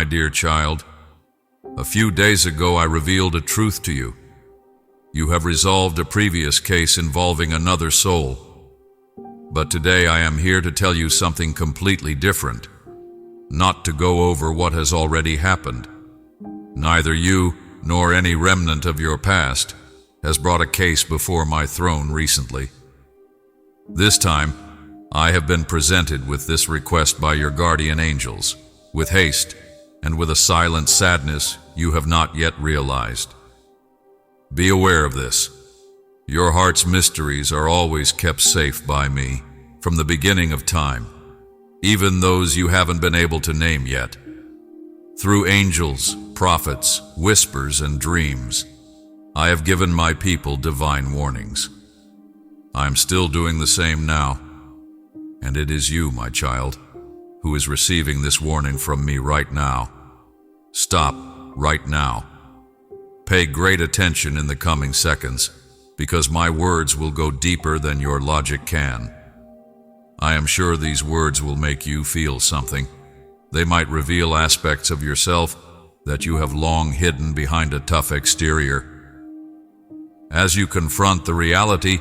my dear child. A few days ago I revealed a truth to you. You have resolved a previous case involving another soul. But today I am here to tell you something completely different, not to go over what has already happened. Neither you nor any remnant of your past has brought a case before my throne recently. This time, I have been presented with this request by your guardian angels, with haste and with a silent sadness you have not yet realized. Be aware of this. Your heart's mysteries are always kept safe by me from the beginning of time, even those you haven't been able to name yet. Through angels, prophets, whispers, and dreams, I have given my people divine warnings. I am still doing the same now, and it is you, my child, who is receiving this warning from me right now. Stop right now. Pay great attention in the coming seconds, because my words will go deeper than your logic can. I am sure these words will make you feel something. They might reveal aspects of yourself that you have long hidden behind a tough exterior. As you confront the reality,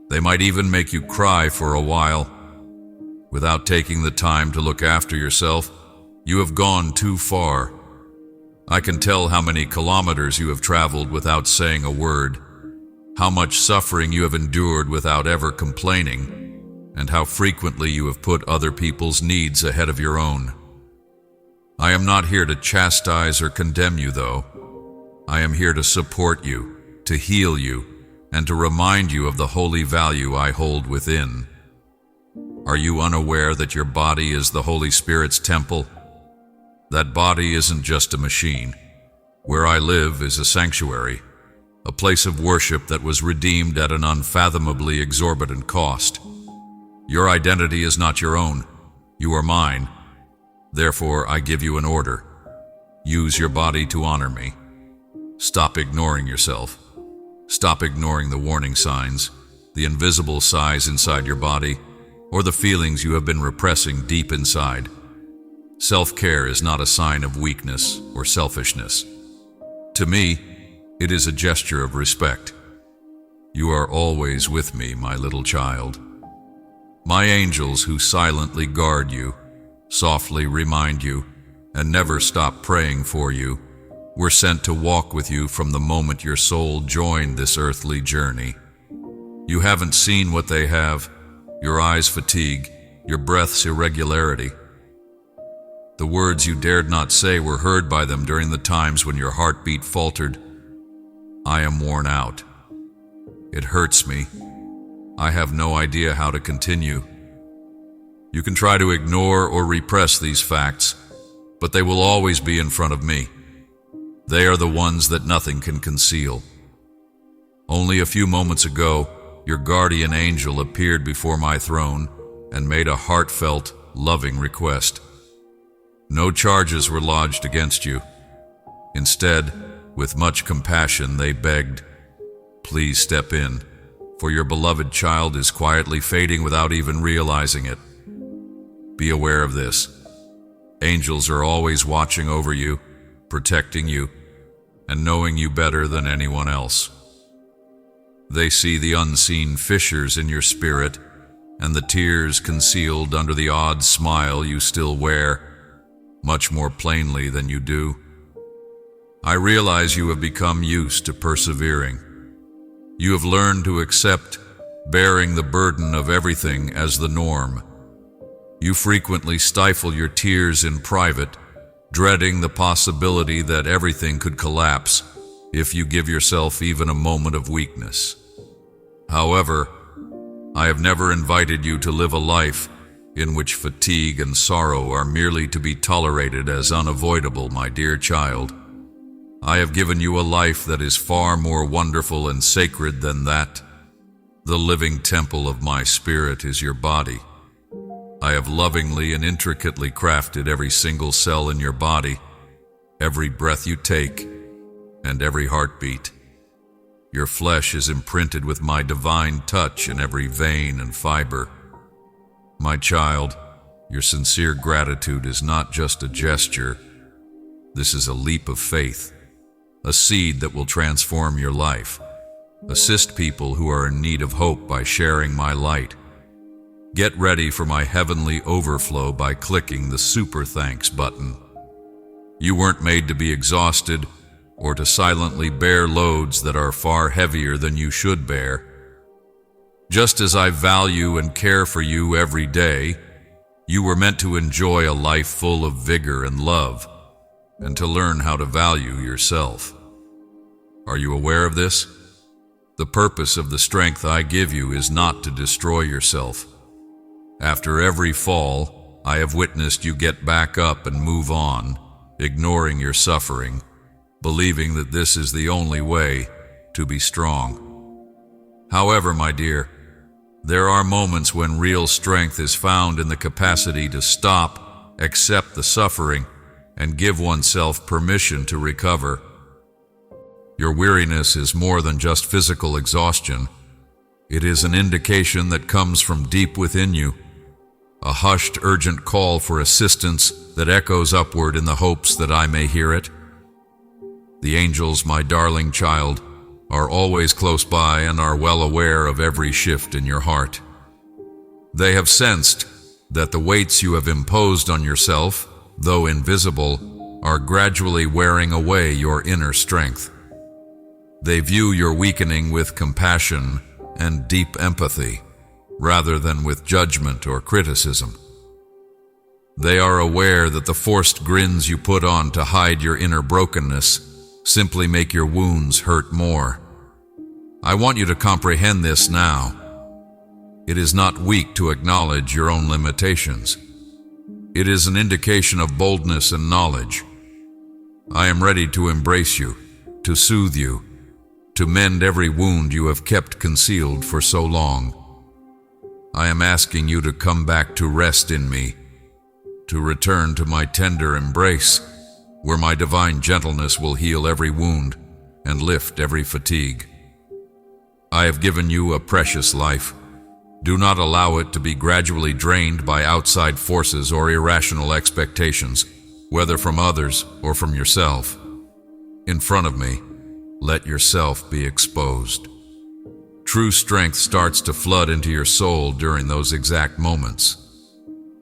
they might even make you cry for a while. Without taking the time to look after yourself, you have gone too far. I can tell how many kilometers you have traveled without saying a word, how much suffering you have endured without ever complaining, and how frequently you have put other people's needs ahead of your own. I am not here to chastise or condemn you, though. I am here to support you, to heal you, and to remind you of the holy value I hold within. Are you unaware that your body is the Holy Spirit's temple? That body isn't just a machine. Where I live is a sanctuary, a place of worship that was redeemed at an unfathomably exorbitant cost. Your identity is not your own. You are mine. Therefore, I give you an order. Use your body to honor me. Stop ignoring yourself. Stop ignoring the warning signs, the invisible sighs inside your body, or the feelings you have been repressing deep inside. Self-care is not a sign of weakness or selfishness. To me, it is a gesture of respect. You are always with me, my little child. My angels who silently guard you, softly remind you, and never stop praying for you, were sent to walk with you from the moment your soul joined this earthly journey. You haven't seen what they have, your eyes' fatigue, your breath's irregularity. The words you dared not say were heard by them during the times when your heartbeat faltered. I am worn out. It hurts me. I have no idea how to continue. You can try to ignore or repress these facts, but they will always be in front of me. They are the ones that nothing can conceal. Only a few moments ago, your guardian angel appeared before my throne and made a heartfelt, loving request. No charges were lodged against you. Instead, with much compassion, they begged, "Please step in, for your beloved child is quietly fading without even realizing it." Be aware of this. Angels are always watching over you, protecting you, and knowing you better than anyone else. They see the unseen fissures in your spirit and the tears concealed under the odd smile you still wear, much more plainly than you do. I realize you have become used to persevering. You have learned to accept bearing the burden of everything as the norm. You frequently stifle your tears in private, dreading the possibility that everything could collapse if you give yourself even a moment of weakness. However, I have never invited you to live a life in which fatigue and sorrow are merely to be tolerated as unavoidable, my dear child. I have given you a life that is far more wonderful and sacred than that. The living temple of my spirit is your body. I have lovingly and intricately crafted every single cell in your body, every breath you take, and every heartbeat. Your flesh is imprinted with my divine touch in every vein and fiber. My child, your sincere gratitude is not just a gesture, This is a leap of faith, a seed that will transform your life. Assist people who are in need of hope by sharing my light. Get ready for my heavenly overflow by clicking the Super Thanks button. You weren't made to be exhausted or to silently bear loads that are far heavier than you should bear. Just as I value and care for you every day, you were meant to enjoy a life full of vigor and love, and to learn how to value yourself. Are you aware of this? The purpose of the strength I give you is not to destroy yourself. After every fall, I have witnessed you get back up and move on, ignoring your suffering, believing that this is the only way to be strong. However, my dear, there are moments when real strength is found in the capacity to stop, accept the suffering, and give oneself permission to recover. Your weariness is more than just physical exhaustion. It is an indication that comes from deep within you, a hushed, urgent call for assistance that echoes upward in the hopes that I may hear it. The angels, my darling child, are always close by and are well aware of every shift in your heart. They have sensed that the weights you have imposed on yourself, though invisible, are gradually wearing away your inner strength. They view your weakening with compassion and deep empathy, rather than with judgment or criticism. They are aware that the forced grins you put on to hide your inner brokenness simply make your wounds hurt more. I want you to comprehend this now. It is not weak to acknowledge your own limitations. It is an indication of boldness and knowledge. I am ready to embrace you, to soothe you, to mend every wound you have kept concealed for so long. I am asking you to come back to rest in me, to return to my tender embrace, where my divine gentleness will heal every wound and lift every fatigue. I have given you a precious life. Do not allow it to be gradually drained by outside forces or irrational expectations, whether from others or from yourself. In front of me, let yourself be exposed. True strength starts to flood into your soul during those exact moments.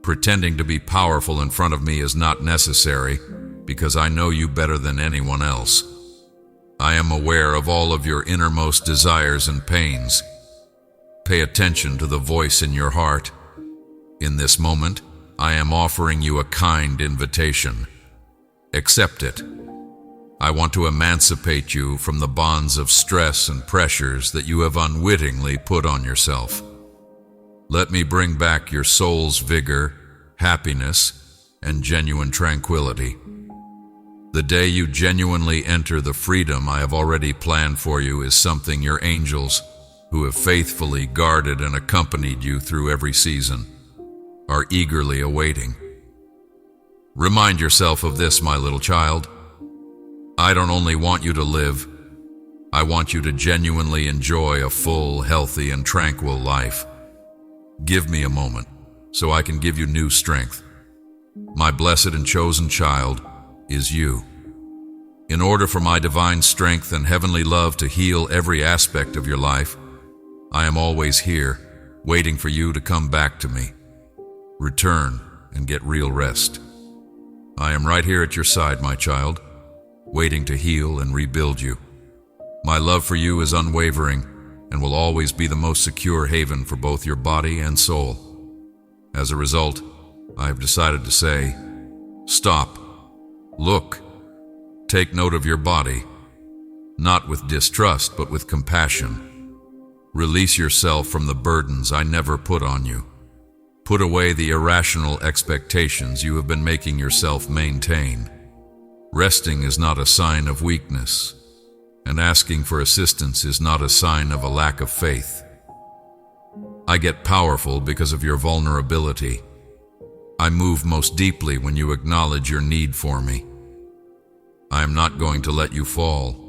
Pretending to be powerful in front of me is not necessary, because I know you better than anyone else. I am aware of all of your innermost desires and pains. Pay attention to the voice in your heart. In this moment, I am offering you a kind invitation. Accept it. I want to emancipate you from the bonds of stress and pressures that you have unwittingly put on yourself. Let me bring back your soul's vigor, happiness, and genuine tranquility. The day you genuinely enter the freedom I have already planned for you is something your angels, who have faithfully guarded and accompanied you through every season, are eagerly awaiting. Remind yourself of this, my little child. I don't only want you to live, I want you to genuinely enjoy a full, healthy, and tranquil life. Give me a moment so I can give you new strength. My blessed and chosen child is you. In order for my divine strength and heavenly love to heal every aspect of your life, I am always here, waiting for you to come back to me. Return and get real rest. I am right here at your side, my child, waiting to heal and rebuild you. My love for you is unwavering and will always be the most secure haven for both your body and soul. As a result, I have decided to say, stop, look, take note of your body, not with distrust but with compassion. Release yourself from the burdens I never put on you. Put away the irrational expectations you have been making yourself maintain. Resting is not a sign of weakness, and asking for assistance is not a sign of a lack of faith. I get powerful because of your vulnerability. I move most deeply when you acknowledge your need for me. I am not going to let you fall.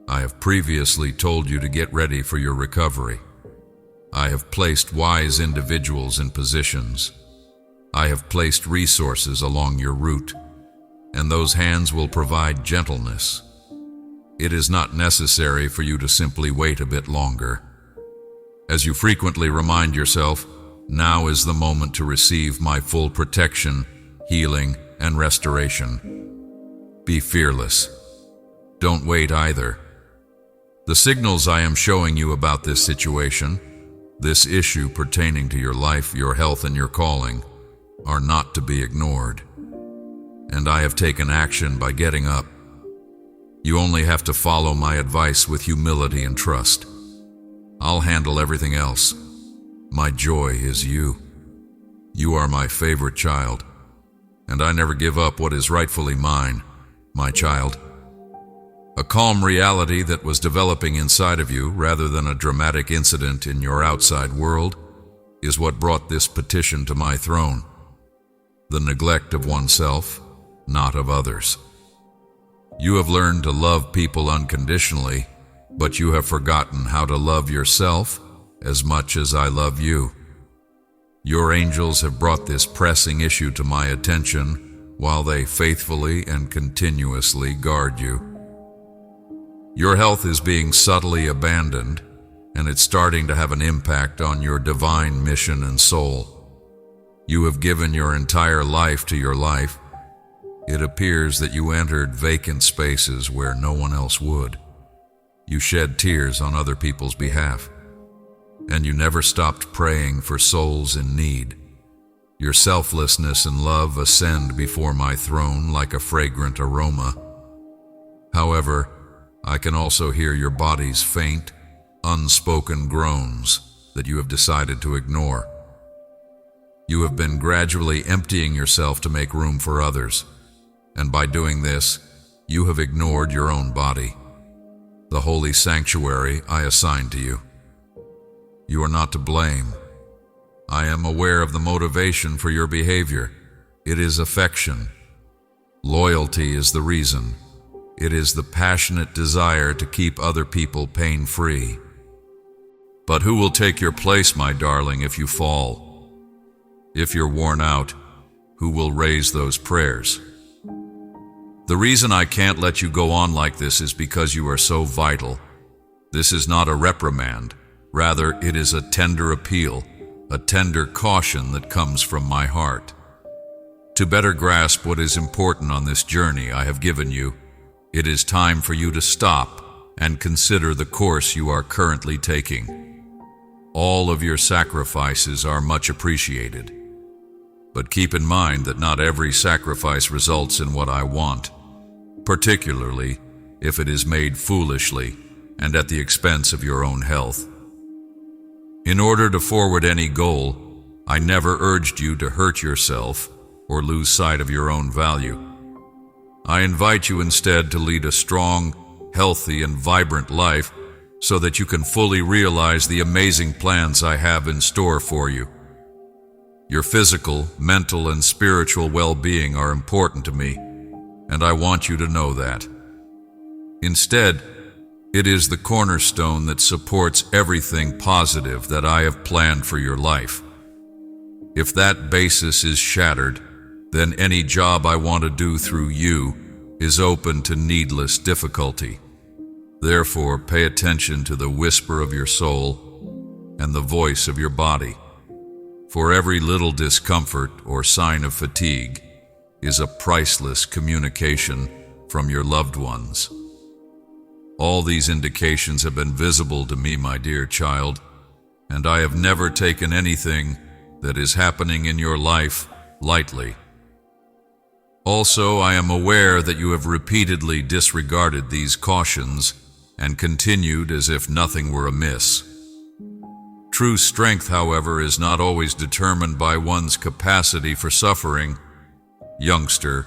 I have previously told you to get ready for your recovery. I have placed wise individuals in positions. I have placed resources along your route. and those hands will provide gentleness. It is not necessary for you to simply wait a bit longer. As you frequently remind yourself, now is the moment to receive my full protection, healing, and restoration. Be fearless. Don't wait either. The signals I am showing you about this situation, this issue pertaining to your life, your health, and your calling, are not to be ignored. And I have taken action by getting up. You only have to follow my advice with humility and trust. I'll handle everything else. My joy is you. You are my favorite child, and I never give up what is rightfully mine, my child. A calm reality that was developing inside of you rather than a dramatic incident in your outside world is what brought this petition to my throne. The neglect of oneself, not of others. You have learned to love people unconditionally, but you have forgotten how to love yourself as much as I love you. Your angels have brought this pressing issue to my attention while they faithfully and continuously guard you. Your health is being subtly abandoned, and it's starting to have an impact on your divine mission and soul. You have given your entire life to your life. It appears that you entered vacant spaces where no one else would. You shed tears on other people's behalf, and you never stopped praying for souls in need. Your selflessness and love ascend before my throne like a fragrant aroma. However, I can also hear your body's faint, unspoken groans that you have decided to ignore. You have been gradually emptying yourself to make room for others, and by doing this, you have ignored your own body, the holy sanctuary I assigned to you. You are not to blame. I am aware of the motivation for your behavior. It is affection. Loyalty is the reason. It is the passionate desire to keep other people pain-free. But who will take your place, my darling, if you fall? If you're worn out, who will raise those prayers? The reason I can't let you go on like this is because you are so vital. This is not a reprimand. Rather, it is a tender appeal, a tender caution that comes from my heart. To better grasp what is important on this journey I have given you, it is time for you to stop and consider the course you are currently taking. All of your sacrifices are much appreciated. But keep in mind that not every sacrifice results in what I want, particularly if it is made foolishly and at the expense of your own health. In order to forward any goal, I never urged you to hurt yourself or lose sight of your own value. I invite you instead to lead a strong, healthy, and vibrant life so that you can fully realize the amazing plans I have in store for you. Your physical, mental, and spiritual well-being are important to me, and I want you to know that. Instead, it is the cornerstone that supports everything positive that I have planned for your life. If that basis is shattered, then any job I want to do through you is open to needless difficulty. Therefore, pay attention to the whisper of your soul and the voice of your body. For every little discomfort or sign of fatigue is a priceless communication from your loved ones. All these indications have been visible to me, my dear child, and I have never taken anything that is happening in your life lightly. Also, I am aware that you have repeatedly disregarded these cautions and continued as if nothing were amiss. True strength, however, is not always determined by one's capacity for suffering. Youngster,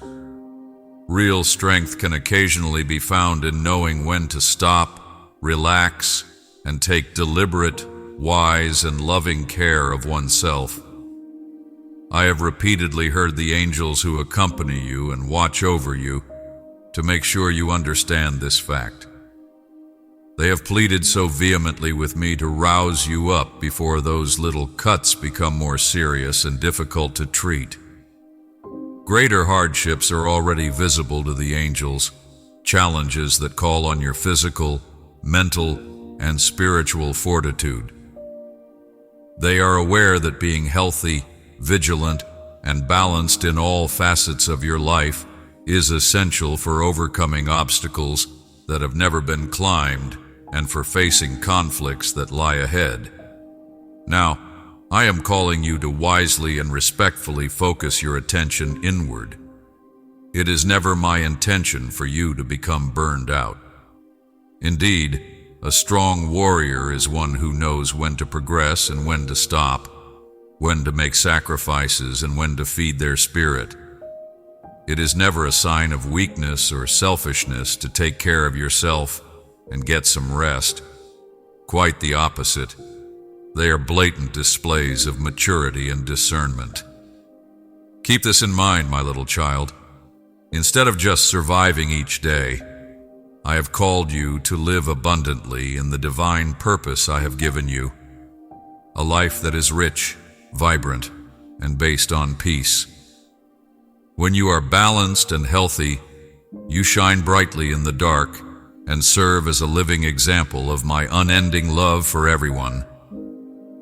real strength can occasionally be found in knowing when to stop, relax, and take deliberate, wise, and loving care of oneself. I have repeatedly heard the angels who accompany you and watch over you to make sure you understand this fact. They have pleaded so vehemently with me to rouse you up before those little cuts become more serious and difficult to treat. Greater hardships are already visible to the angels, challenges that call on your physical, mental, and spiritual fortitude. They are aware that being healthy, vigilant, and balanced in all facets of your life is essential for overcoming obstacles that have never been climbed and for facing conflicts that lie ahead. Now, I am calling you to wisely and respectfully focus your attention inward. It is never my intention for you to become burned out. Indeed, a strong warrior is one who knows when to progress and when to stop, when to make sacrifices and when to feed their spirit. It is never a sign of weakness or selfishness to take care of yourself and get some rest. Quite the opposite. They are blatant displays of maturity and discernment. Keep this in mind, my little child. Instead of just surviving each day, I have called you to live abundantly in the divine purpose I have given you, a life that is rich, vibrant, and based on peace. When you are balanced and healthy, you shine brightly in the dark and serve as a living example of my unending love for everyone.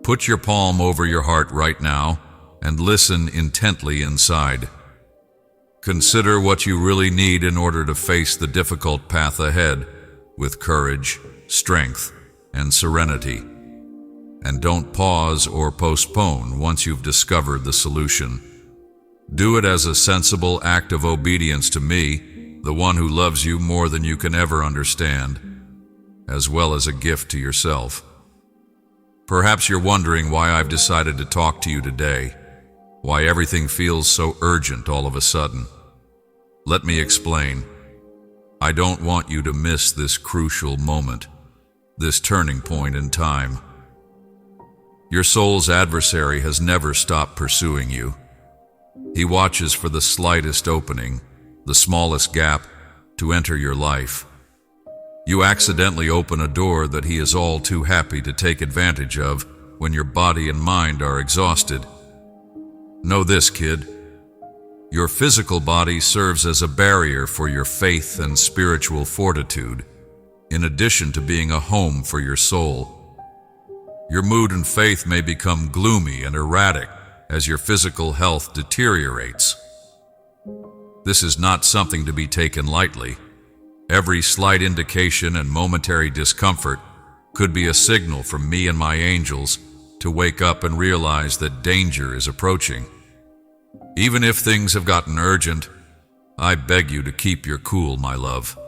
Put your palm over your heart right now and listen intently inside. Consider what you really need in order to face the difficult path ahead with courage, strength, and serenity. And don't pause or postpone once you've discovered the solution. Do it as a sensible act of obedience to me, the one who loves you more than you can ever understand, as well as a gift to yourself. Perhaps you're wondering why I've decided to talk to you today, why everything feels so urgent all of a sudden. Let me explain. I don't want you to miss this crucial moment, this turning point in time. Your soul's adversary has never stopped pursuing you. He watches for the slightest opening, the smallest gap, to enter your life. You accidentally open a door that he is all too happy to take advantage of when your body and mind are exhausted. Know this, kid. Your physical body serves as a barrier for your faith and spiritual fortitude, in addition to being a home for your soul. Your mood and faith may become gloomy and erratic as your physical health deteriorates. This is not something to be taken lightly. Every slight indication and momentary discomfort could be a signal from me and my angels to wake up and realize that danger is approaching. Even if things have gotten urgent, I beg you to keep your cool, my love.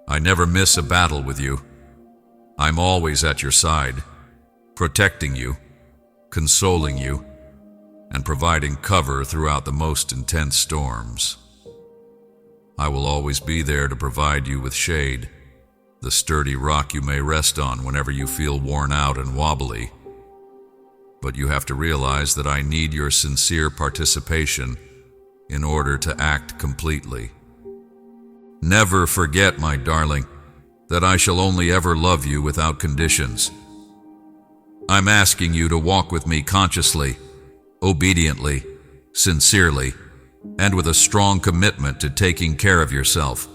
I never miss a battle with you. I'm always at your side, protecting you, consoling you, and providing cover throughout the most intense storms. I will always be there to provide you with shade, the sturdy rock you may rest on whenever you feel worn out and wobbly. But you have to realize that I need your sincere participation in order to act completely. Never forget, my darling, that I shall only ever love you without conditions. I'm asking you to walk with me consciously, obediently, sincerely, and with a strong commitment to taking care of yourself.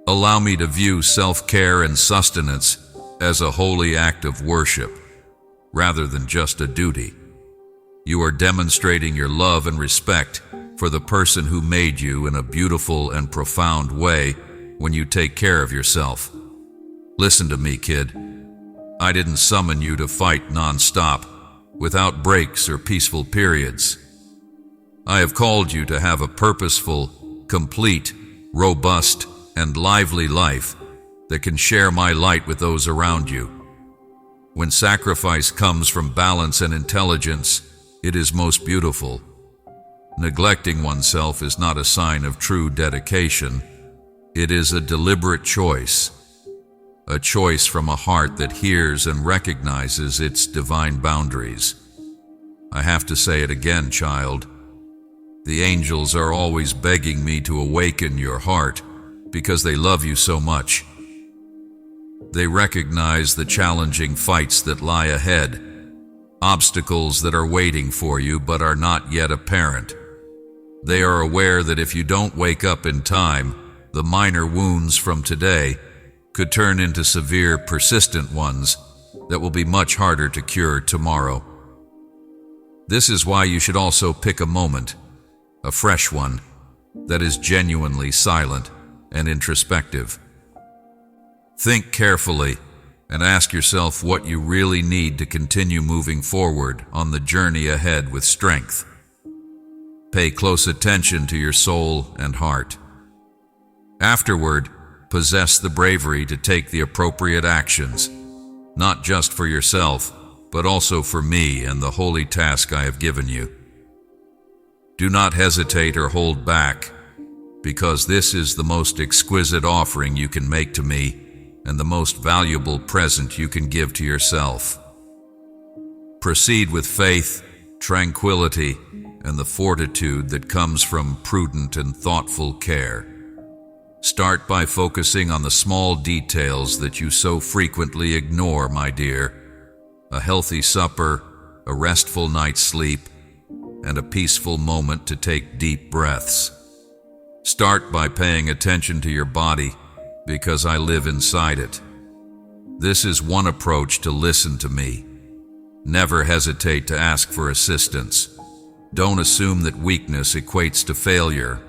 Allow me to view self-care and sustenance as a holy act of worship, rather than just a duty. You are demonstrating your love and respect for the person who made you in a beautiful and profound way when you take care of yourself. Listen to me, kid. I didn't summon you to fight non-stop, without breaks or peaceful periods. I have called you to have a purposeful, complete, robust, and lively life that can share my light with those around you. When sacrifice comes from balance and intelligence, it is most beautiful. Neglecting oneself is not a sign of true dedication. It is a deliberate choice. A choice from a heart that hears and recognizes its divine boundaries. I have to say it again, child. The angels are always begging me to awaken your heart because they love you so much. They recognize the challenging fights that lie ahead, obstacles that are waiting for you but are not yet apparent. They are aware that if you don't wake up in time, the minor wounds from today could turn into severe, persistent ones that will be much harder to cure tomorrow. This is why you should also pick a moment, a fresh one, that is genuinely silent and introspective. Think carefully and ask yourself what you really need to continue moving forward on the journey ahead with strength. Pay close attention to your soul and heart. Afterward, possess the bravery to take the appropriate actions, not just for yourself, but also for me and the holy task I have given you. Do not hesitate or hold back, because this is the most exquisite offering you can make to me and the most valuable present you can give to yourself. Proceed with faith, tranquility, and the fortitude that comes from prudent and thoughtful care. Start by focusing on the small details that you so frequently ignore, my dear. A healthy supper, a restful night's sleep, and a peaceful moment to take deep breaths. Start by paying attention to your body, because I live inside it. This is one approach to listen to me. Never hesitate to ask for assistance. Don't assume that weakness equates to failure.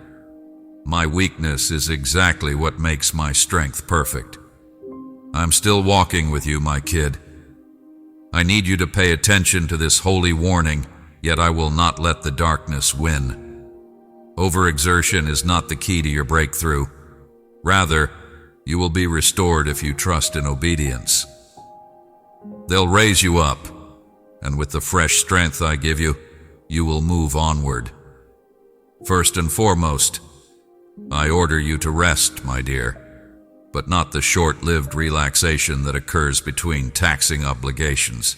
My weakness is exactly what makes my strength perfect. I'm still walking with you, my kid. I need you to pay attention to this holy warning, yet I will not let the darkness win. Overexertion is not the key to your breakthrough. Rather, you will be restored if you trust in obedience. They'll raise you up, and with the fresh strength I give you, you will move onward. First and foremost, I order you to rest, my dear, but not the short-lived relaxation that occurs between taxing obligations.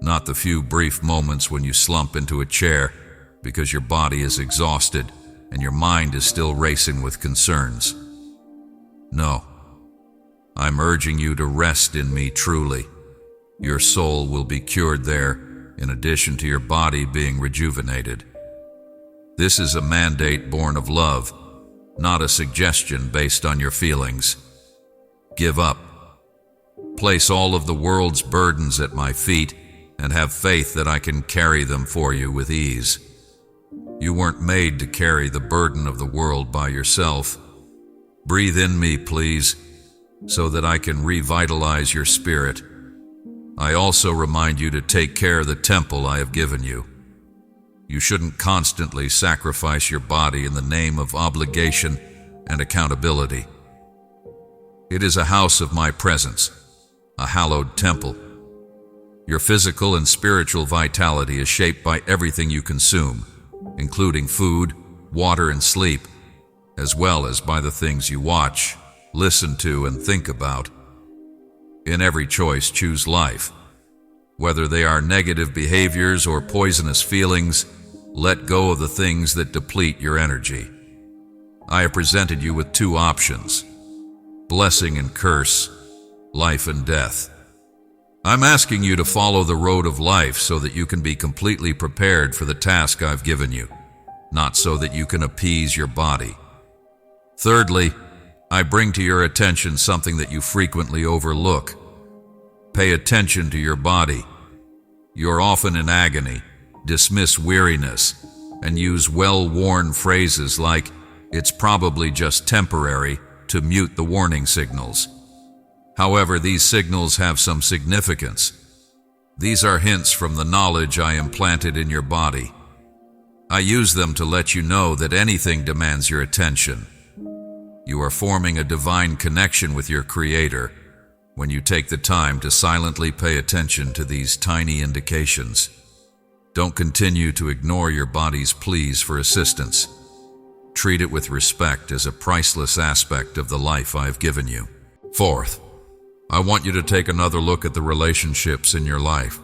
Not the few brief moments when you slump into a chair because your body is exhausted and your mind is still racing with concerns. No, I'm urging you to rest in me truly. Your soul will be cured there, in addition to your body being rejuvenated. This is a mandate born of love, not a suggestion based on your feelings. Give up. Place all of the world's burdens at my feet and have faith that I can carry them for you with ease. You weren't made to carry the burden of the world by yourself. Breathe in me, please, so that I can revitalize your spirit. I also remind you to take care of the temple I have given you. You shouldn't constantly sacrifice your body in the name of obligation and accountability. It is a house of my presence, a hallowed temple. Your physical and spiritual vitality is shaped by everything you consume, including food, water, and sleep, as well as by the things you watch, listen to, and think about. In every choice, choose life. Whether they are negative behaviors or poisonous feelings, let go of the things that deplete your energy. I have presented you with two options: blessing and curse, life and death. I'm asking you to follow the road of life so that you can be completely prepared for the task I've given you, not so that you can appease your body. Thirdly, I bring to your attention something that you frequently overlook. Pay attention to your body. You're often in agony, dismiss weariness, and use well-worn phrases like, "It's probably just temporary," to mute the warning signals. However, these signals have some significance. These are hints from the knowledge I implanted in your body. I use them to let you know that anything demands your attention. You are forming a divine connection with your Creator when you take the time to silently pay attention to these tiny indications. Don't continue to ignore your body's pleas for assistance. Treat it with respect as a priceless aspect of the life I have given you. Fourth, I want you to take another look at the relationships in your life.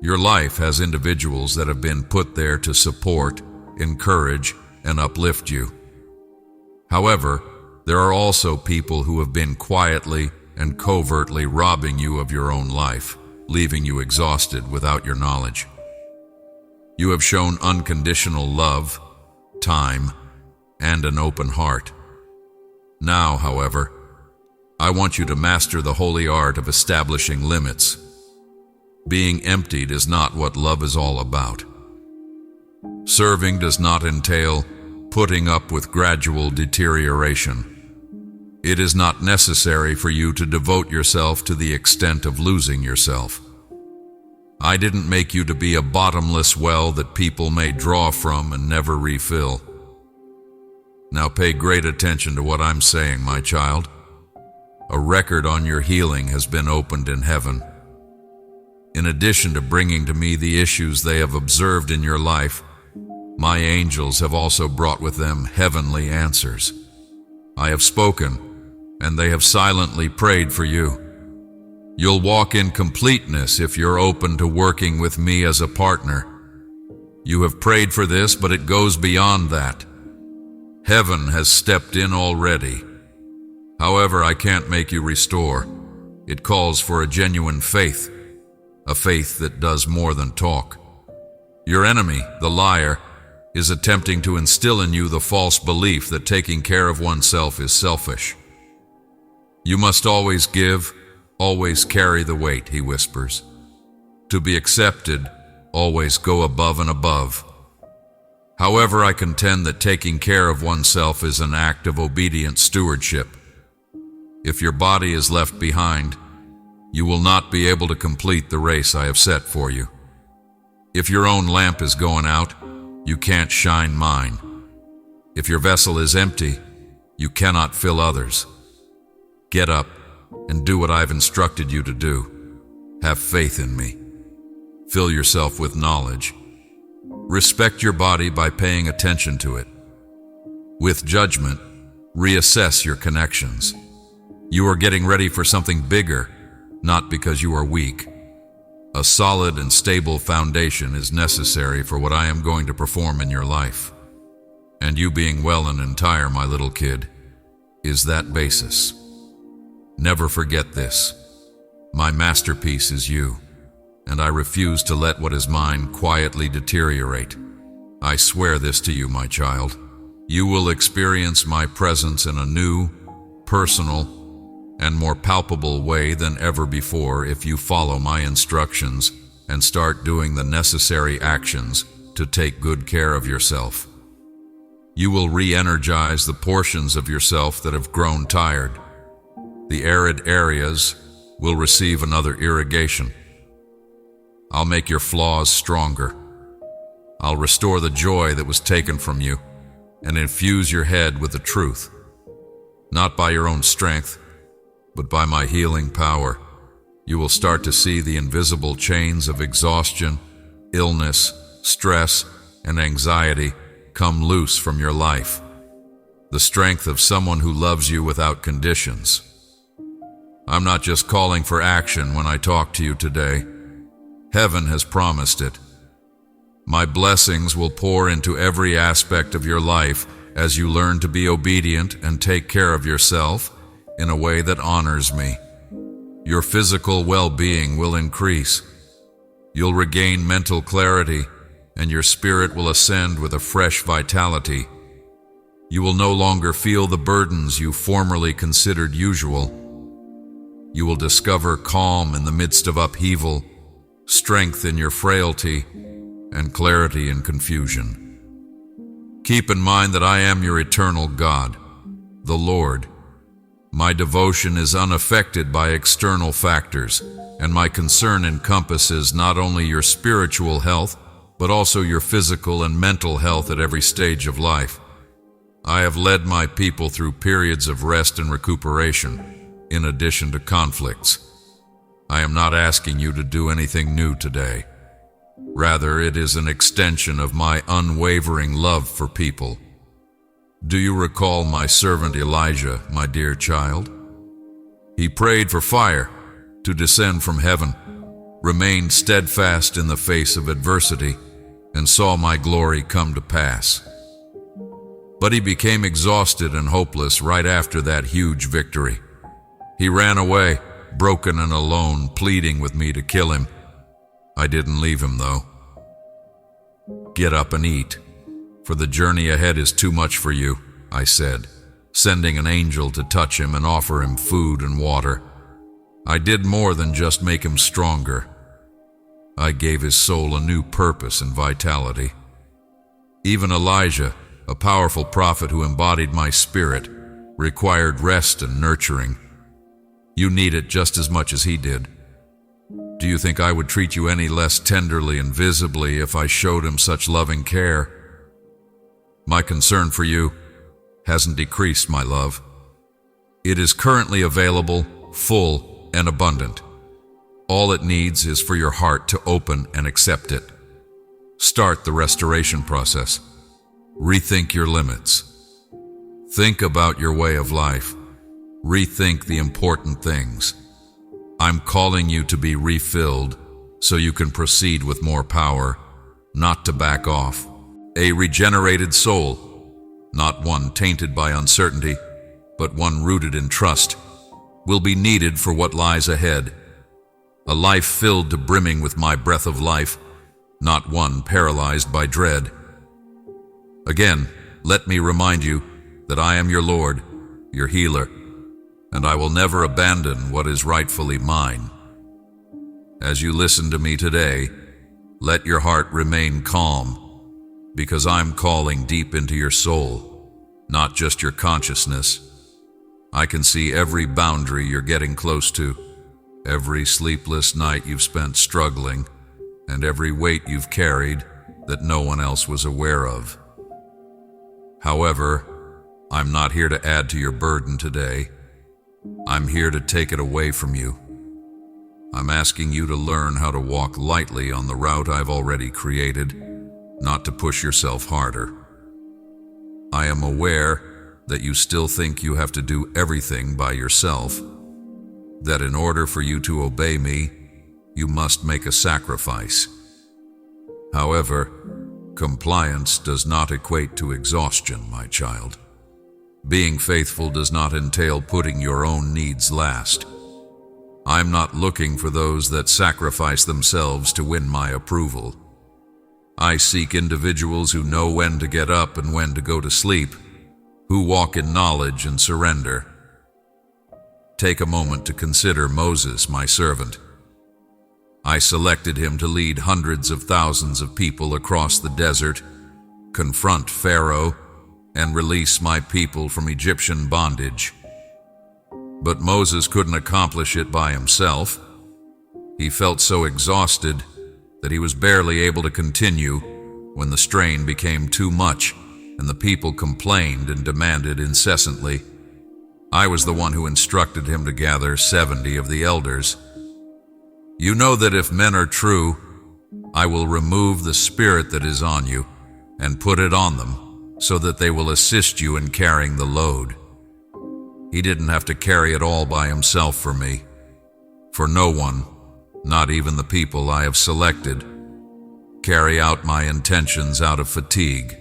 Your life has individuals that have been put there to support, encourage, and uplift you. However, there are also people who have been quietly and covertly robbing you of your own life, leaving you exhausted without your knowledge. You have shown unconditional love, time, and an open heart. Now, however, I want you to master the holy art of establishing limits. Being emptied is not what love is all about. Serving does not entail putting up with gradual deterioration. It is not necessary for you to devote yourself to the extent of losing yourself. I didn't make you to be a bottomless well that people may draw from and never refill. Now pay great attention to what I'm saying, my child. A record on your healing has been opened in heaven. In addition to bringing to me the issues they have observed in your life, my angels have also brought with them heavenly answers. I have spoken, and they have silently prayed for you. You'll walk in completeness if you're open to working with me as a partner. You have prayed for this, but it goes beyond that. Heaven has stepped in already. However, I can't make you restore. It calls for a genuine faith, a faith that does more than talk. Your enemy, the liar, is attempting to instill in you the false belief that taking care of oneself is selfish. You must always give, always carry the weight, he whispers. To be accepted, always go above and above. However, I contend that taking care of oneself is an act of obedient stewardship. If your body is left behind, you will not be able to complete the race I have set for you. If your own lamp is going out, you can't shine mine. If your vessel is empty, you cannot fill others. Get up and do what I've instructed you to do. Have faith in me. Fill yourself with knowledge. Respect your body by paying attention to it. With judgment, reassess your connections. You are getting ready for something bigger, not because you are weak. A solid and stable foundation is necessary for what I am going to perform in your life. And you being well and entire, my little kid, is that basis. Never forget this. My masterpiece is you, and I refuse to let what is mine quietly deteriorate. I swear this to you, my child. You will experience my presence in a new, personal, and more palpable way than ever before if you follow my instructions and start doing the necessary actions to take good care of yourself. You will re-energize the portions of yourself that have grown tired. The arid areas will receive another irrigation. I'll make your flaws stronger. I'll restore the joy that was taken from you and infuse your head with the truth, not by your own strength, but by my healing power. You will start to see the invisible chains of exhaustion, illness, stress, and anxiety come loose from your life. The strength of someone who loves you without conditions. I'm not just calling for action when I talk to you today. Heaven has promised it. My blessings will pour into every aspect of your life as you learn to be obedient and take care of yourself in a way that honors me. Your physical well-being will increase. You'll regain mental clarity, and your spirit will ascend with a fresh vitality. You will no longer feel the burdens you formerly considered usual. You will discover calm in the midst of upheaval, strength in your frailty, and clarity in confusion. Keep in mind that I am your eternal God, the Lord. My devotion is unaffected by external factors, and my concern encompasses not only your spiritual health, but also your physical and mental health at every stage of life. I have led my people through periods of rest and recuperation, in addition to conflicts. I am not asking you to do anything new today. Rather, it is an extension of my unwavering love for people. Do you recall my servant Elijah, my dear child? He prayed for fire to descend from heaven, remained steadfast in the face of adversity, and saw my glory come to pass. But he became exhausted and hopeless right after that huge victory. He ran away, broken and alone, pleading with me to kill him. I didn't leave him, though. Get up and eat, for the journey ahead is too much for you," I said, sending an angel to touch him and offer him food and water. I did more than just make him stronger. I gave his soul a new purpose and vitality. Even Elijah, a powerful prophet who embodied my spirit, required rest and nurturing. You need it just as much as he did. Do you think I would treat you any less tenderly and visibly if I showed him such loving care? My concern for you hasn't decreased, my love. It is currently available, full, and abundant. All it needs is for your heart to open and accept it. Start the restoration process. Rethink your limits. Think about your way of life. Rethink the important things. I'm calling you to be refilled so you can proceed with more power, not to back off. A regenerated soul, not one tainted by uncertainty, but one rooted in trust, will be needed for what lies ahead. A life filled to brimming with my breath of life, not one paralyzed by dread. Again, let me remind you that I am your Lord, your healer, and I will never abandon what is rightfully mine. As you listen to me today, let your heart remain calm, because I'm calling deep into your soul, not just your consciousness. I can see every boundary you're getting close to, every sleepless night you've spent struggling, and every weight you've carried that no one else was aware of. However, I'm not here to add to your burden today. I'm here to take it away from you. I'm asking you to learn how to walk lightly on the route I've already created, not to push yourself harder. I am aware that you still think you have to do everything by yourself, that in order for you to obey me, you must make a sacrifice. However, compliance does not equate to exhaustion, my child. Being faithful does not entail putting your own needs last. I'm not looking for those that sacrifice themselves to win my approval. I seek individuals who know when to get up and when to go to sleep, who walk in knowledge and surrender. Take a moment to consider Moses, my servant. I selected him to lead hundreds of thousands of people across the desert, confront Pharaoh, and release my people from Egyptian bondage. But Moses couldn't accomplish it by himself. He felt so exhausted that he was barely able to continue when the strain became too much and the people complained and demanded incessantly. I was the one who instructed him to gather 70 of the elders. You know that if men are true, I will remove the spirit that is on you and put it on them, so that they will assist you in carrying the load. He didn't have to carry it all by himself for me. For no one, not even the people I have selected, carry out my intentions out of fatigue.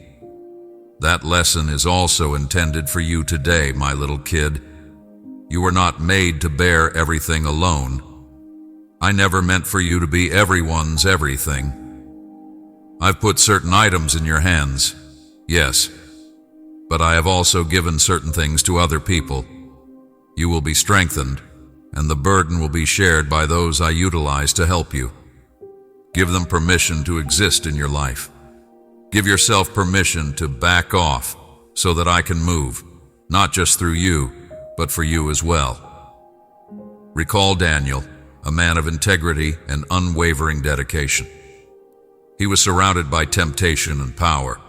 That lesson is also intended for you today, my little kid. You were not made to bear everything alone. I never meant for you to be everyone's everything. I've put certain items in your hands, yes, but I have also given certain things to other people. You will be strengthened, and the burden will be shared by those I utilize to help you. Give them permission to exist in your life. Give yourself permission to back off so that I can move, not just through you, but for you as well. Recall Daniel, a man of integrity and unwavering dedication. He was surrounded by temptation and power.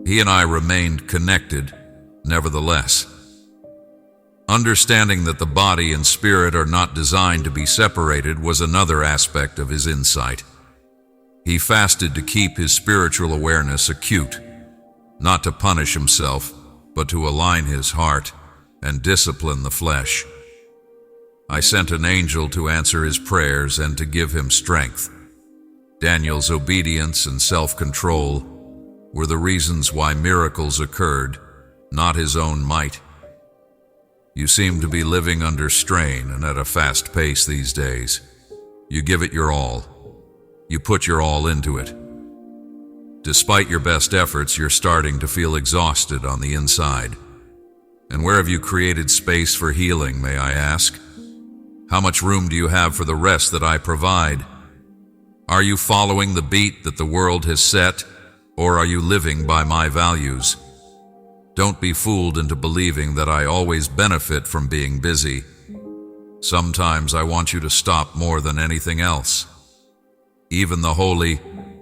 He and I remained connected, nevertheless. Understanding that the body and spirit are not designed to be separated was another aspect of his insight. He fasted to keep his spiritual awareness acute, not to punish himself, but to align his heart and discipline the flesh. I sent an angel to answer his prayers and to give him strength. Daniel's obedience and self-control were the reasons why miracles occurred, not his own might. You seem to be living under strain and at a fast pace these days. You give it your all. You put your all into it. Despite your best efforts, you're starting to feel exhausted on the inside. And where have you created space for healing, may I ask? How much room do you have for the rest that I provide? Are you following the beat that the world has set, or are you living by my values? Don't be fooled into believing that I always benefit from being busy. Sometimes I want you to stop more than anything else. Even the holy,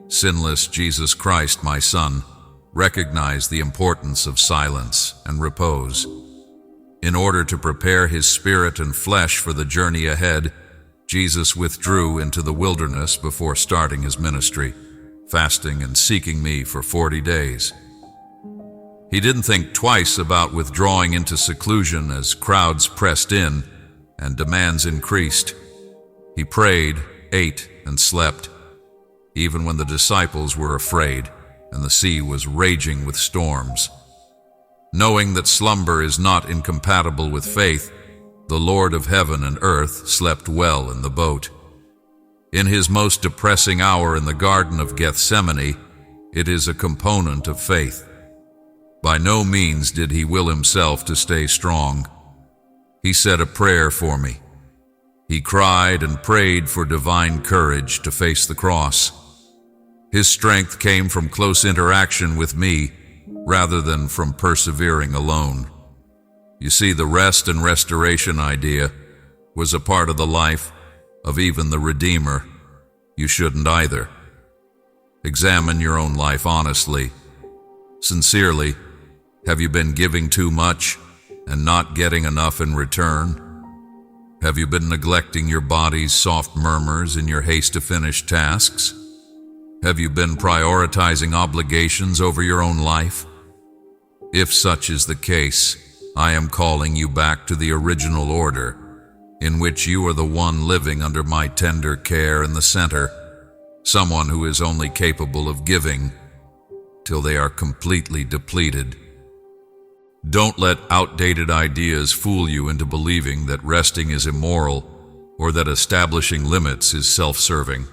sinless Jesus Christ, my Son, recognized the importance of silence and repose. In order to prepare his spirit and flesh for the journey ahead, Jesus withdrew into the wilderness before starting his ministry, fasting and seeking me for 40 days. He didn't think twice about withdrawing into seclusion as crowds pressed in and demands increased. He prayed, ate, and slept, even when the disciples were afraid and the sea was raging with storms. Knowing that slumber is not incompatible with faith, the Lord of heaven and earth slept well in the boat. In his most depressing hour in the Garden of Gethsemane, it is a component of faith. By no means did he will himself to stay strong. He said a prayer for me. He cried and prayed for divine courage to face the cross. His strength came from close interaction with me rather than from persevering alone. You see, the rest and restoration idea was a part of the life of even the Redeemer. You shouldn't either. Examine your own life honestly. Sincerely, have you been giving too much and not getting enough in return? Have you been neglecting your body's soft murmurs in your haste to finish tasks? Have you been prioritizing obligations over your own life? If such is the case, I am calling you back to the original order, in which you are the one living under my tender care in the center, someone who is only capable of giving till they are completely depleted. Don't let outdated ideas fool you into believing that resting is immoral or that establishing limits is self-serving.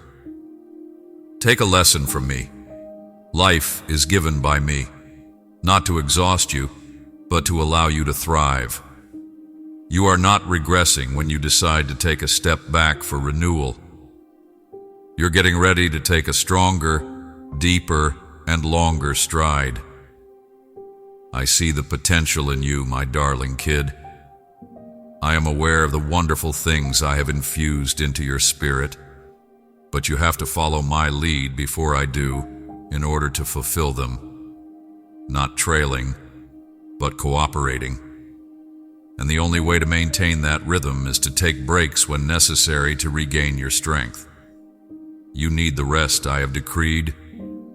Take a lesson from me. Life is given by me, not to exhaust you, but to allow you to thrive. You are not regressing when you decide to take a step back for renewal. You're getting ready to take a stronger, deeper, and longer stride. I see the potential in you, my darling kid. I am aware of the wonderful things I have infused into your spirit, but you have to follow my lead before I do in order to fulfill them. Not trailing, but cooperating. And the only way to maintain that rhythm is to take breaks when necessary to regain your strength. You need the rest I have decreed,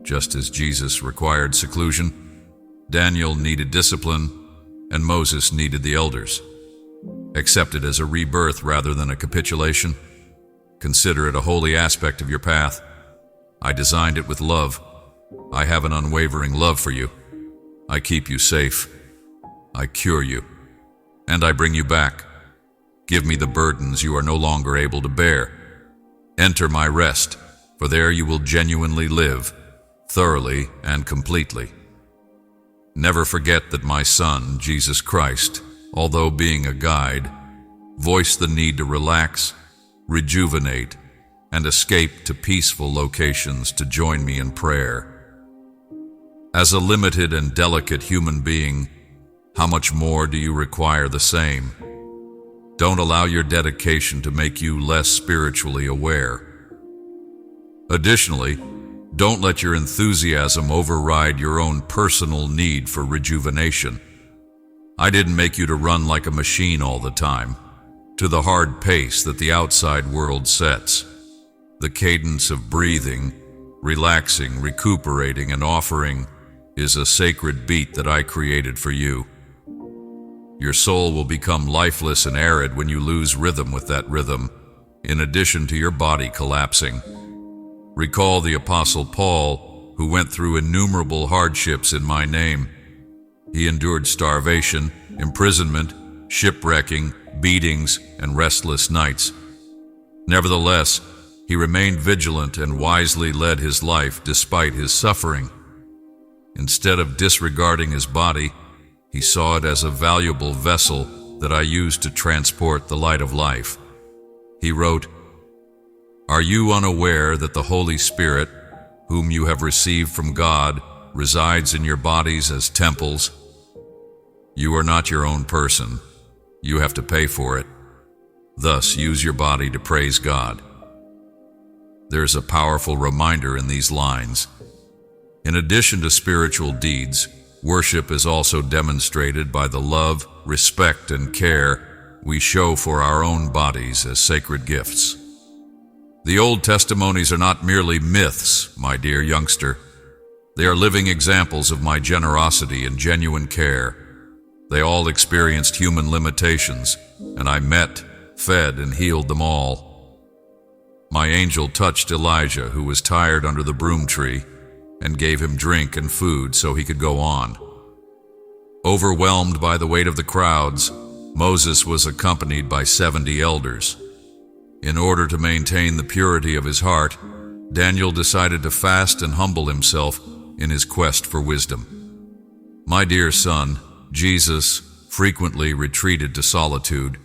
just as Jesus required seclusion. Daniel needed discipline, and Moses needed the elders. Accept it as a rebirth rather than a capitulation. Consider it a holy aspect of your path. I designed it with love. I have an unwavering love for you. I keep you safe. I cure you. And I bring you back. Give me the burdens you are no longer able to bear. Enter my rest, for there you will genuinely live, thoroughly and completely. Never forget that my Son, Jesus Christ, although being a guide, voiced the need to relax, rejuvenate, and escape to peaceful locations to join me in prayer. As a limited and delicate human being, how much more do you require the same? Don't allow your dedication to make you less spiritually aware. Additionally, don't let your enthusiasm override your own personal need for rejuvenation. I didn't make you to run like a machine all the time, to the hard pace that the outside world sets. The cadence of breathing, relaxing, recuperating, and offering is a sacred beat that I created for you. Your soul will become lifeless and arid when you lose rhythm with that rhythm, in addition to your body collapsing. Recall the Apostle Paul, who went through innumerable hardships in my name. He endured starvation, imprisonment, shipwrecking, beatings, and restless nights. Nevertheless, he remained vigilant and wisely led his life despite his suffering. Instead of disregarding his body, he saw it as a valuable vessel that I used to transport the light of life. He wrote, "Are you unaware that the Holy Spirit, whom you have received from God, resides in your bodies as temples? You are not your own person. You have to pay for it. Thus, use your body to praise God." There's a powerful reminder in these lines. In addition to spiritual deeds, worship is also demonstrated by the love, respect, and care we show for our own bodies as sacred gifts. The old testimonies are not merely myths, my dear youngster. They are living examples of my generosity and genuine care. They all experienced human limitations, and I met, fed, and healed them all. My angel touched Elijah, who was tired under the broom tree, and gave him drink and food so he could go on. Overwhelmed by the weight of the crowds, Moses was accompanied by 70 elders. In order to maintain the purity of his heart, Daniel decided to fast and humble himself in his quest for wisdom. My dear son, Jesus frequently retreated to solitude,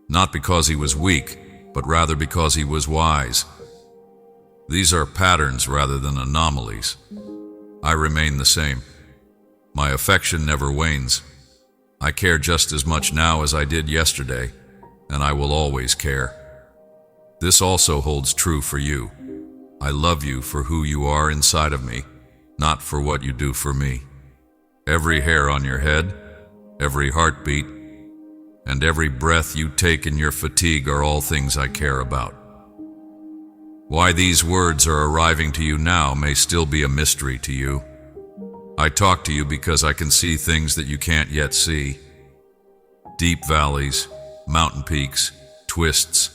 not because he was weak, but rather because he was wise. These are patterns rather than anomalies. I remain the same. My affection never wanes. I care just as much now as I did yesterday, and I will always care. This also holds true for you. I love you for who you are inside of me, not for what you do for me. Every hair on your head, every heartbeat, and every breath you take in your fatigue are all things I care about. Why these words are arriving to you now may still be a mystery to you. I talk to you because I can see things that you can't yet see. Deep valleys, mountain peaks, twists,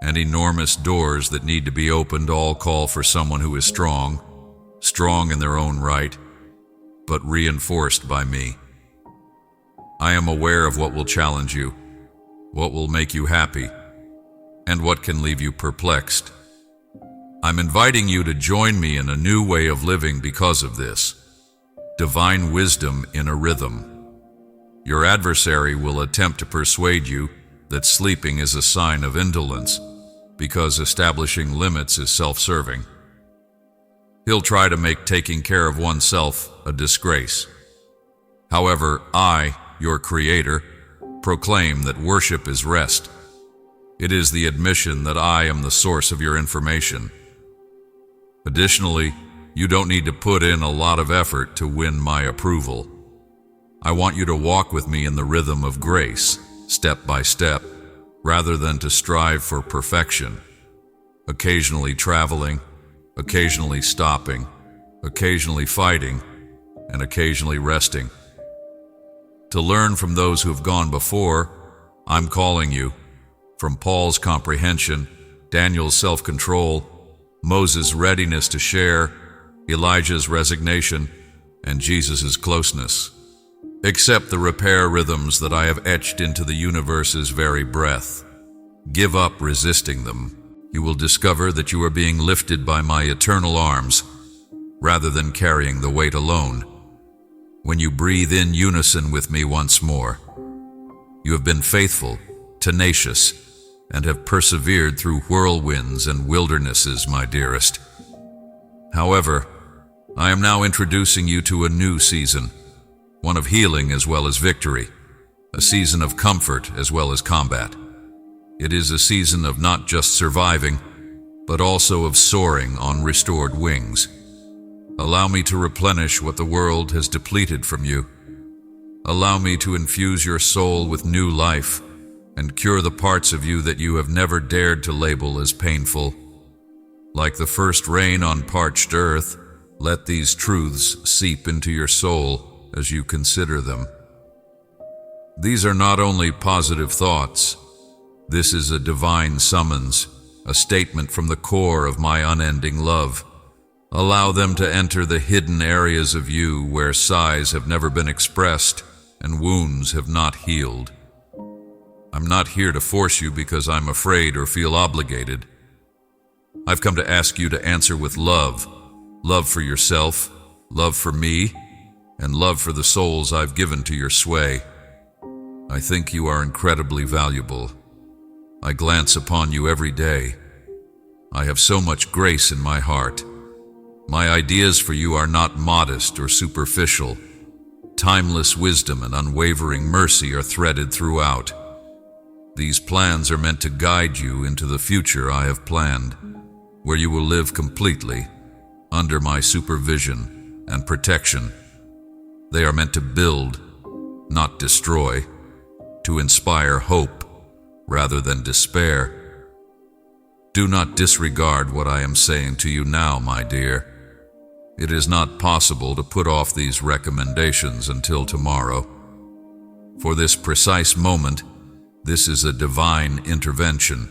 and enormous doors that need to be opened all call for someone who is strong in their own right, but reinforced by me. I am aware of what will challenge you, what will make you happy, and what can leave you perplexed. I'm inviting you to join me in a new way of living because of this. Divine wisdom in a rhythm. Your adversary will attempt to persuade you that sleeping is a sign of indolence, because establishing limits is self-serving. He'll try to make taking care of oneself a disgrace. However, I, your Creator, proclaim that worship is rest. It is the admission that I am the source of your information. Additionally, you don't need to put in a lot of effort to win my approval. I want you to walk with me in the rhythm of grace, step by step, rather than to strive for perfection. Occasionally traveling, occasionally stopping, occasionally fighting, and occasionally resting. To learn from those who have gone before, I'm calling you, from Paul's comprehension, Daniel's self-control, Moses' readiness to share, Elijah's resignation, and Jesus' closeness. Accept the repair rhythms that I have etched into the universe's very breath. Give up resisting them. You will discover that you are being lifted by my eternal arms, rather than carrying the weight alone. When you breathe in unison with me once more, you have been faithful, tenacious, and have persevered through whirlwinds and wildernesses, my dearest. However, I am now introducing you to a new season, one of healing as well as victory, a season of comfort as well as combat. It is a season of not just surviving, but also of soaring on restored wings. Allow me to replenish what the world has depleted from you. Allow me to infuse your soul with new life and cure the parts of you that you have never dared to label as painful. Like the first rain on parched earth, let these truths seep into your soul as you consider them. These are not only positive thoughts. This is a divine summons, a statement from the core of my unending love. Allow them to enter the hidden areas of you where sighs have never been expressed and wounds have not healed. I'm not here to force you because I'm afraid or feel obligated. I've come to ask you to answer with love. Love for yourself, love for me, and love for the souls I've given to your sway. I think you are incredibly valuable. I glance upon you every day. I have so much grace in my heart. My ideas for you are not modest or superficial. Timeless wisdom and unwavering mercy are threaded throughout. These plans are meant to guide you into the future I have planned, where you will live completely under my supervision and protection. They are meant to build, not destroy, to inspire hope rather than despair. Do not disregard what I am saying to you now, my dear. It is not possible to put off these recommendations until tomorrow. For this precise moment, this is a divine intervention.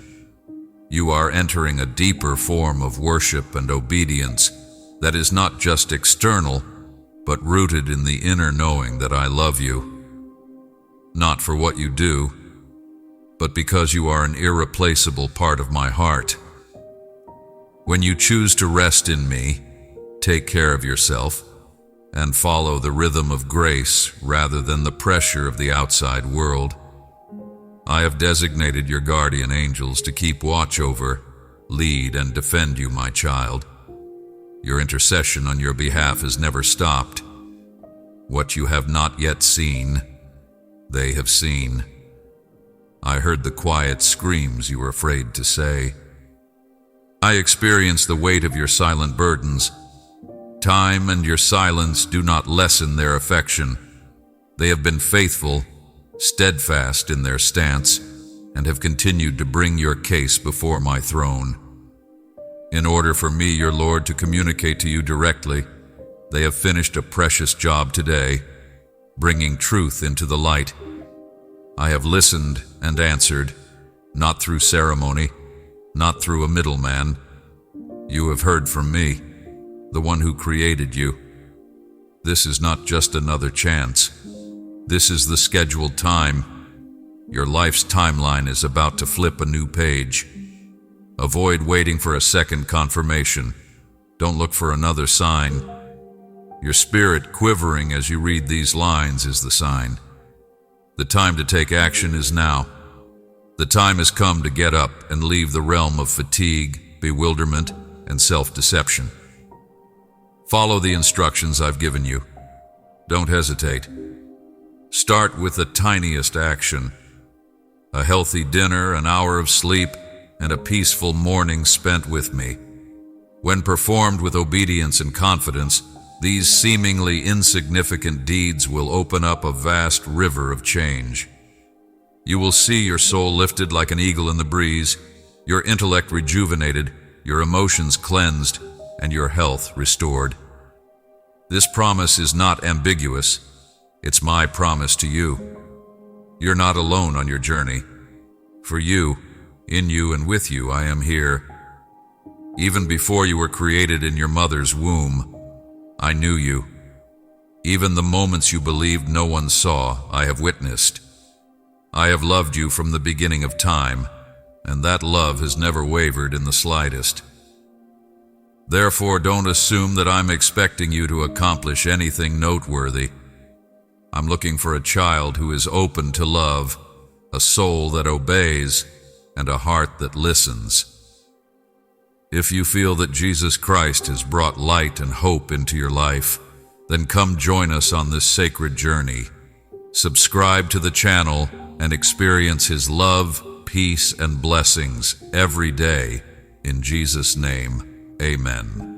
You are entering a deeper form of worship and obedience that is not just external, but rooted in the inner knowing that I love you. Not for what you do, but because you are an irreplaceable part of my heart. When you choose to rest in me, take care of yourself, and follow the rhythm of grace rather than the pressure of the outside world, I have designated your guardian angels to keep watch over, lead, and defend you, my child. Your intercession on your behalf has never stopped. What you have not yet seen, they have seen. I heard the quiet screams you were afraid to say. I experienced the weight of your silent burdens. Time and your silence do not lessen their affection. They have been faithful, steadfast in their stance, and have continued to bring your case before my throne. In order for me, your Lord, to communicate to you directly, they have finished a precious job today, bringing truth into the light. I have listened and answered, not through ceremony, not through a middleman. You have heard from me, the one who created you. This is not just another chance. This is the scheduled time. Your life's timeline is about to flip a new page. Avoid waiting for a second confirmation. Don't look for another sign. Your spirit quivering as you read these lines is the sign. The time to take action is now. The time has come to get up and leave the realm of fatigue, bewilderment, and self-deception. Follow the instructions I've given you. Don't hesitate. Start with the tiniest action. A healthy dinner, an hour of sleep, and a peaceful morning spent with me. When performed with obedience and confidence, these seemingly insignificant deeds will open up a vast river of change. You will see your soul lifted like an eagle in the breeze, your intellect rejuvenated, your emotions cleansed, and your health restored. This promise is not ambiguous. It's my promise to you. You're not alone on your journey. For you, in you and with you, I am here. Even before you were created in your mother's womb, I knew you. Even the moments you believed no one saw, I have witnessed. I have loved you from the beginning of time, and that love has never wavered in the slightest. Therefore, don't assume that I'm expecting you to accomplish anything noteworthy. I'm looking for a child who is open to love, a soul that obeys, and a heart that listens. If you feel that Jesus Christ has brought light and hope into your life, then come join us on this sacred journey. Subscribe to the channel and experience His love, peace, and blessings every day. In Jesus' name, amen.